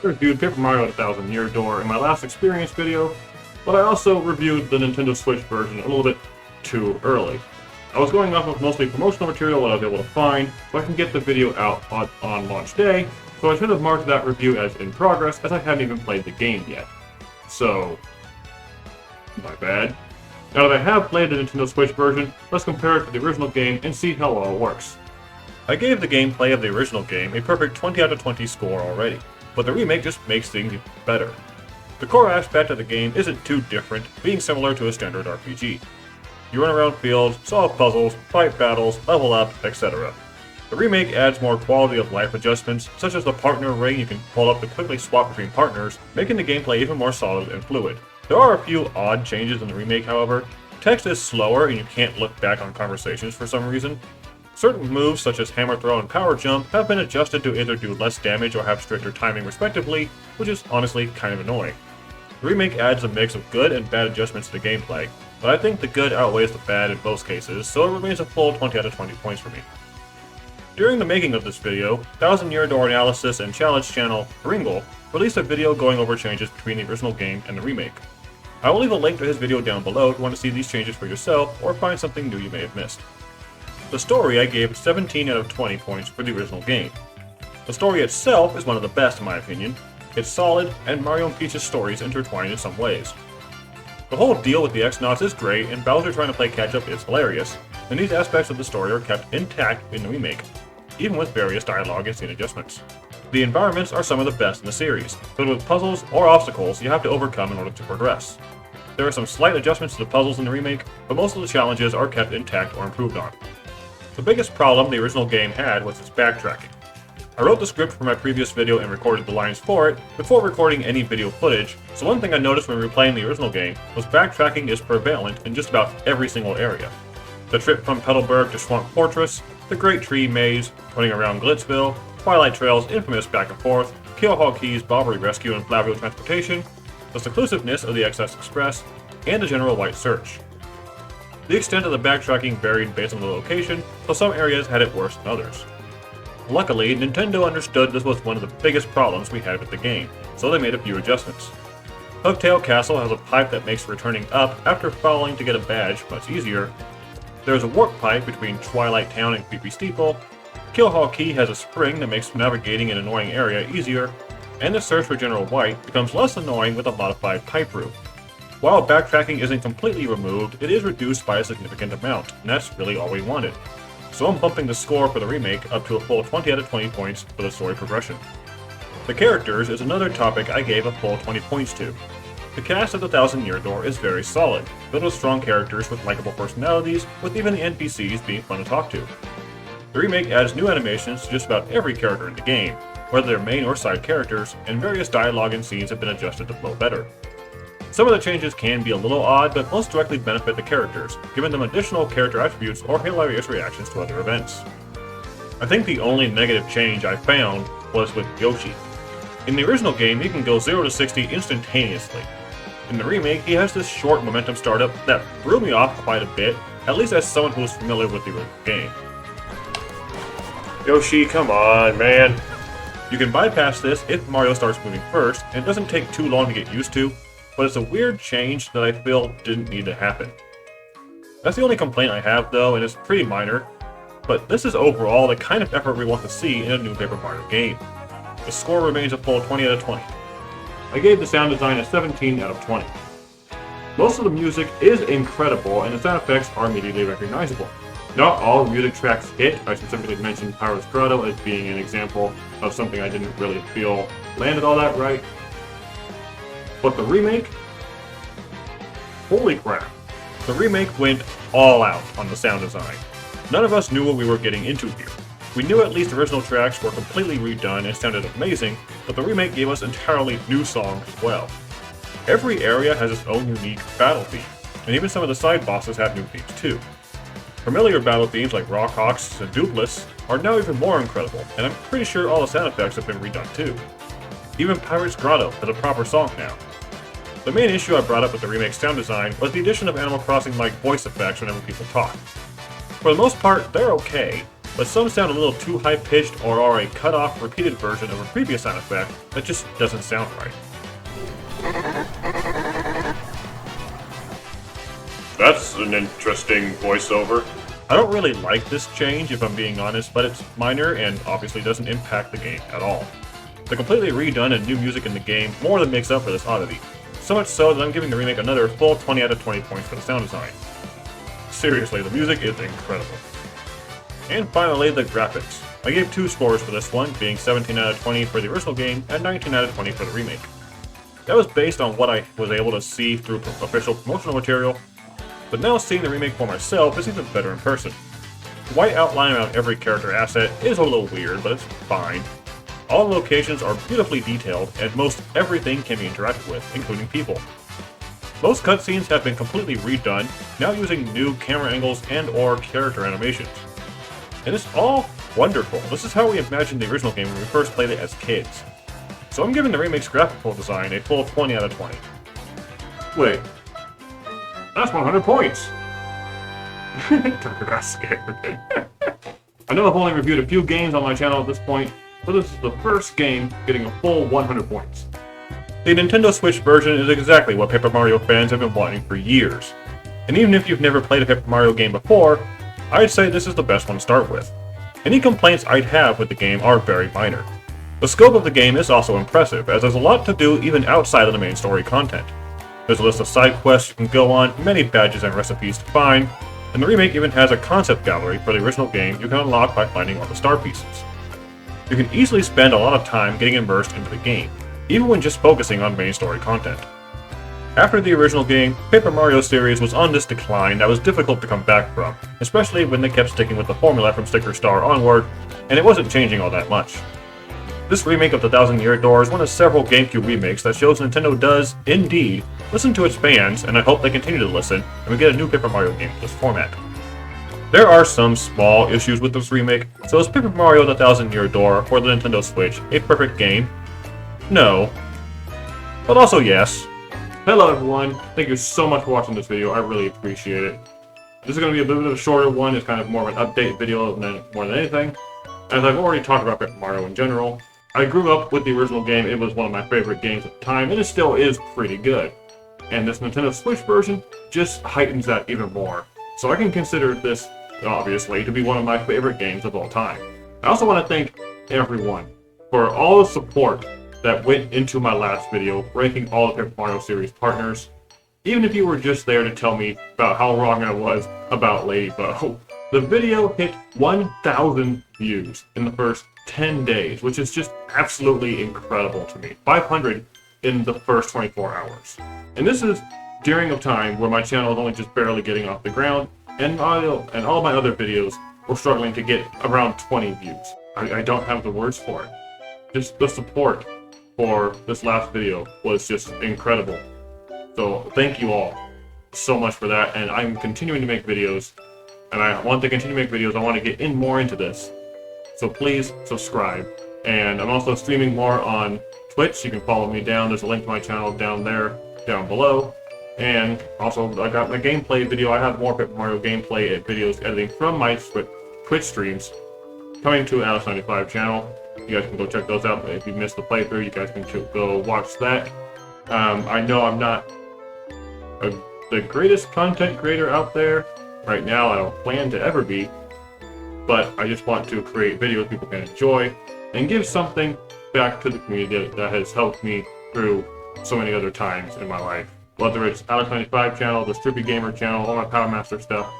I reviewed Paper Mario: The Thousand Year Door in my last experience video, but I also reviewed the Nintendo Switch version a little bit too early. I was going off of mostly promotional material that I was able to find, so I can get the video out on launch day, so I should have marked that review as in progress, as I hadn't even played the game yet. So, my bad. Now that I have played the Nintendo Switch version, let's compare it to the original game and see how well it works. I gave the gameplay of the original game a perfect 20 out of 20 score already, but the remake just makes things even better. The core aspect of the game isn't too different, being similar to a standard RPG. You run around fields, solve puzzles, fight battles, level up, etc. The remake adds more quality of life adjustments, such as the partner ring you can pull up to quickly swap between partners, making the gameplay even more solid and fluid. There are a few odd changes in the remake, however. Text is slower and you can't look back on conversations for some reason. Certain moves, such as hammer throw and power jump, have been adjusted to either do less damage or have stricter timing respectively, which is honestly kind of annoying. The remake adds a mix of good and bad adjustments to the gameplay, but I think the good outweighs the bad in both cases, so it remains a full 20 out of 20 points for me. During the making of this video, Thousand Year Door Analysis and Challenge channel, Ringle, released a video going over changes between the original game and the remake. I will leave a link to his video down below if you want to see these changes for yourself or find something new you may have missed. The story I gave 17 out of 20 points for the original game. The story itself is one of the best in my opinion. It's solid, and Mario and Peach's stories intertwine in some ways. The whole deal with the X-Nauts is great, and Bowser trying to play catch-up is hilarious, and these aspects of the story are kept intact in the remake, even with various dialogue and scene adjustments. The environments are some of the best in the series, filled with puzzles or obstacles you have to overcome in order to progress. There are some slight adjustments to the puzzles in the remake, but most of the challenges are kept intact or improved on. The biggest problem the original game had was its backtracking. I wrote the script for my previous video and recorded the lines for it before recording any video footage, so one thing I noticed when replaying the original game was backtracking is prevalent in just about every single area. The trip from Petalburg to Swamp Fortress, the Great Tree Maze, running around Glitzville, Twilight Trail's infamous back and forth, Keelhaul Key's Bobbery Rescue and Flavio Transportation, the seclusiveness of the XS Express, and the general white search. The extent of the backtracking varied based on the location, so some areas had it worse than others. Luckily, Nintendo understood this was one of the biggest problems we had with the game, so they made a few adjustments. Hooktail Castle has a pipe that makes returning up after falling to get a badge much easier. There is a warp pipe between Twilight Town and Creepy Steeple. Keelhaul Key has a spring that makes navigating an annoying area easier, and the search for General White becomes less annoying with a modified pipe route. While backtracking isn't completely removed, it is reduced by a significant amount, and that's really all we wanted. So I'm bumping the score for the remake up to a full 20 out of 20 points for the story progression. The characters is another topic I gave a full 20 points to. The cast of the Thousand Year Door is very solid, filled with strong characters with likable personalities, with even the NPCs being fun to talk to. The remake adds new animations to just about every character in the game, whether they're main or side characters, and various dialogue and scenes have been adjusted to flow better. Some of the changes can be a little odd, but most directly benefit the characters, giving them additional character attributes or hilarious reactions to other events. I think the only negative change I found was with Yoshi. In the original game, he can go 0 to 60 instantaneously. In the remake, he has this short momentum startup that threw me off quite a bit, at least as someone who is familiar with the original game. Yoshi, come on, man! You can bypass this if Mario starts moving first, and it doesn't take too long to get used to, but it's a weird change that I feel didn't need to happen. That's the only complaint I have though, and it's pretty minor, but this is overall the kind of effort we want to see in a new Paper Mario game. The score remains a full 20 out of 20. I gave the sound design a 17 out of 20. Most of the music is incredible, and the sound effects are immediately recognizable. Not all music tracks hit. I specifically mentioned Pirate's Grotto as being an example of something I didn't really feel landed all that right. But the remake? Holy crap. The remake went all out on the sound design. None of us knew what we were getting into here. We knew at least original tracks were completely redone and sounded amazing, but the remake gave us entirely new songs as well. Every area has its own unique battle theme, and even some of the side bosses have new themes too. Familiar battle themes like Rockhawks and Dupless are now even more incredible, and I'm pretty sure all the sound effects have been redone too. Even Pirate's Grotto has a proper song now. The main issue I brought up with the remake sound design was the addition of Animal Crossing-like voice effects whenever people talk. For the most part, they're okay, but some sound a little too high-pitched or are a cut-off, repeated version of a previous sound effect that just doesn't sound right. That's an interesting voiceover. I don't really like this change, if I'm being honest, but it's minor and obviously doesn't impact the game at all. The completely redone and new music in the game more than makes up for this oddity. So much so that I'm giving the remake another full 20 out of 20 points for the sound design. Seriously, the music is incredible. And finally, the graphics. I gave 2 scores for this one, being 17 out of 20 for the original game and 19 out of 20 for the remake. That was based on what I was able to see through official promotional material, but now seeing the remake for myself is even better in person. The white outline around every character asset is a little weird, but it's fine. All locations are beautifully detailed, and most everything can be interacted with, including people. Most cutscenes have been completely redone, now using new camera angles and or character animations. And it's all wonderful. This is how we imagined the original game when we first played it as kids. So I'm giving the remake's graphical design a full 20 out of 20. Wait. That's 100 points! Tucker got scared. I know I've only reviewed a few games on my channel at this point, but this is the first game getting a full 100 points. The Nintendo Switch version is exactly what Paper Mario fans have been wanting for years. And even if you've never played a Paper Mario game before, I'd say this is the best one to start with. Any complaints I'd have with the game are very minor. The scope of the game is also impressive, as there's a lot to do even outside of the main story content. There's a list of side quests you can go on, many badges and recipes to find, and the remake even has a concept gallery for the original game you can unlock by finding all the star pieces. You can easily spend a lot of time getting immersed into the game, even when just focusing on main story content. After the original game, Paper Mario series was on this decline that was difficult to come back from, especially when they kept sticking with the formula from Sticker Star onward, and it wasn't changing all that much. This remake of the Thousand Year Door is one of several GameCube remakes that shows Nintendo does, indeed, listen to its fans, and I hope they continue to listen, and we get a new Paper Mario game in this format. There are some small issues with this remake, so is Paper Mario the Thousand Year Door for the Nintendo Switch a perfect game? No. But also yes. Hello everyone, thank you so much for watching this video, I really appreciate it. This is going to be a little bit of a shorter one, it's kind of more of an update video more than anything. As I've already talked about Paper Mario in general, I grew up with the original game, it was one of my favorite games at the time, and it still is pretty good. And this Nintendo Switch version just heightens that even more. So I can consider this, obviously, to be one of my favorite games of all time. I also want to thank everyone for all the support that went into my last video, ranking all the Paper Mario series partners. Even if you were just there to tell me about how wrong I was about Ladybug. The video hit 1,000 views in the first 10 days, which is just absolutely incredible to me. 500 in the first 24 hours. And this is during a time where my channel is only just barely getting off the ground, and all my other videos were struggling to get around 20 views. I don't have the words for it. Just the support for this last video was just incredible. So thank you all so much for that, and I'm continuing to make videos, and I want to continue to make videos. I want to get more into this. So please subscribe. And I'm also streaming more on Twitch. You can follow me down. There's a link to my channel down there, down below. And also, I got my gameplay video. I have more Paper Mario gameplay videos editing from my Twitch streams coming to Alex95 channel. You guys can go check those out. If you missed the playthrough, you guys can go watch that. I know I'm not the greatest content creator out there right now. I don't plan to ever be. But I just want to create videos people can enjoy and give something back to the community that has helped me through so many other times in my life. Whether it's Alex95 channel, the Trippy Gamer channel, all my Power Master stuff.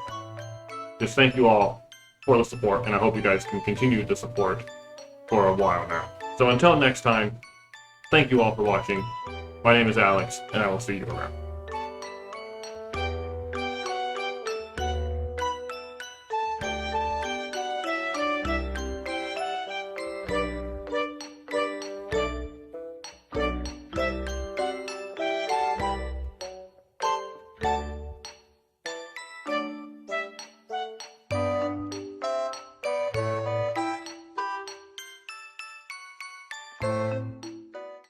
Just thank you all for the support, and I hope you guys can continue the support for a while now. So until next time, thank you all for watching. My name is Alex, and I will see you around.